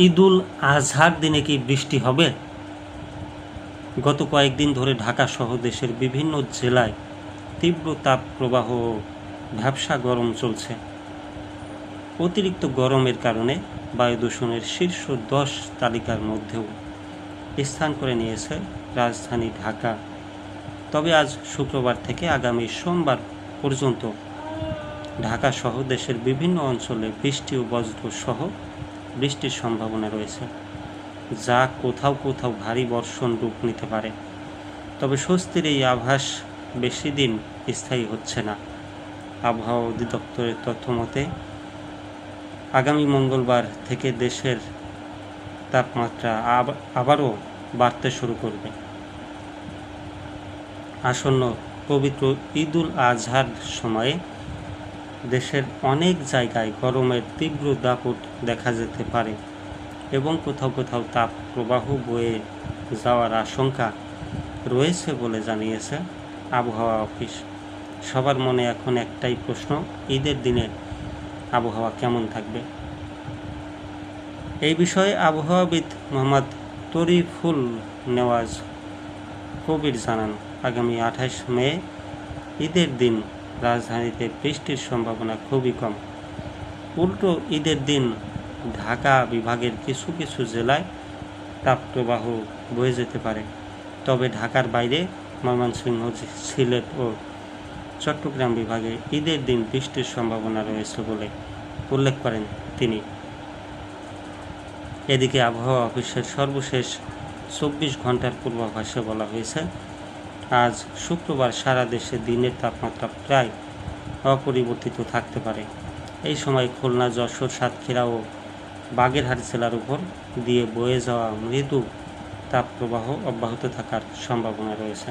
ঈদুল আজহার দিনে কি বৃষ্টি হবে? গত কয়েকদিন ধরে ঢাকা সহ দেশের বিভিন্ন জেলায় তীব্র তাপ প্রবাহ ও ভ্যাপসা গরম চলছে। অতিরিক্ত গরমের কারণে বায়ু দূষণের শীর্ষ 10 তালিকার মধ্যেও স্থান করে নিয়েছে রাজধানী ঢাকা। তবে আজ শুক্রবার থেকে আগামী সোমবার পর্যন্ত ঢাকা সহ দেশের বিভিন্ন অঞ্চলে বৃষ্টি ও বজ্র সহ বৃষ্টির সম্ভাবনা রয়েছে, যা কোথাও কোথাও ভারী বর্ষণ রূপ নিতে পারে। তবে স্বস্তির এই আভাস বেশি দিন স্থায়ী হচ্ছে না। আবহাওয়া অধিদপ্তরের তথ্য মতে আগামী মঙ্গলবার থেকে দেশের তাপমাত্রা আবারও বাড়তে শুরু করবে। আসন্ন পবিত্র ঈদুল আজহার সময়ে দেশের অনেক জায়গায় গরমের তীব্র দাপট দেখা যেতে পারে এবং কোথাও কোথাও তাপ প্রবাহ বয়ে যাওয়ার আশঙ্কা রয়েছে বলে জানিয়েছে আবহাওয়া অফিস। সবার মনে এখন একটাই প্রশ্ন, ঈদের দিনে আবহাওয়া কেমন থাকবে? এই বিষয়ে আবহাওয়াবিদ মোহাম্মদ তরিফুল নেওয়াজ কবির জানান, আগামী 28 মে ঈদের দিন রাজধানীতে বৃষ্টির সম্ভাবনা খুবই কম। উল্টো ঈদের দিন ঢাকা বিভাগের কিছু কিছু জেলায় তাপপ্রবাহ বয়ে যেতে পারে। তবে ঢাকার বাইরে ময়মনসিংহ, সিলেট ও চট্টগ্রাম বিভাগে ঈদের দিন বৃষ্টির সম্ভাবনা রয়েছে বলে উল্লেখ করেন তিনি। এদিকে আবহাওয়া অফিসের সর্বশেষ 24 ঘন্টার পূর্বাভাসে বলা হয়েছে, আজ শুক্রবার সারা দেশে দিনের তাপমাত্রা প্রায় অপরিবর্তিত থাকতে পারে। এই সময় খুলনা, যশোর, সাতক্ষীরা ও বাগেরহাট জেলার উপর দিয়ে বয়ে যাওয়া মৃদু তাপপ্রবাহ অব্যাহত থাকার সম্ভাবনা রয়েছে।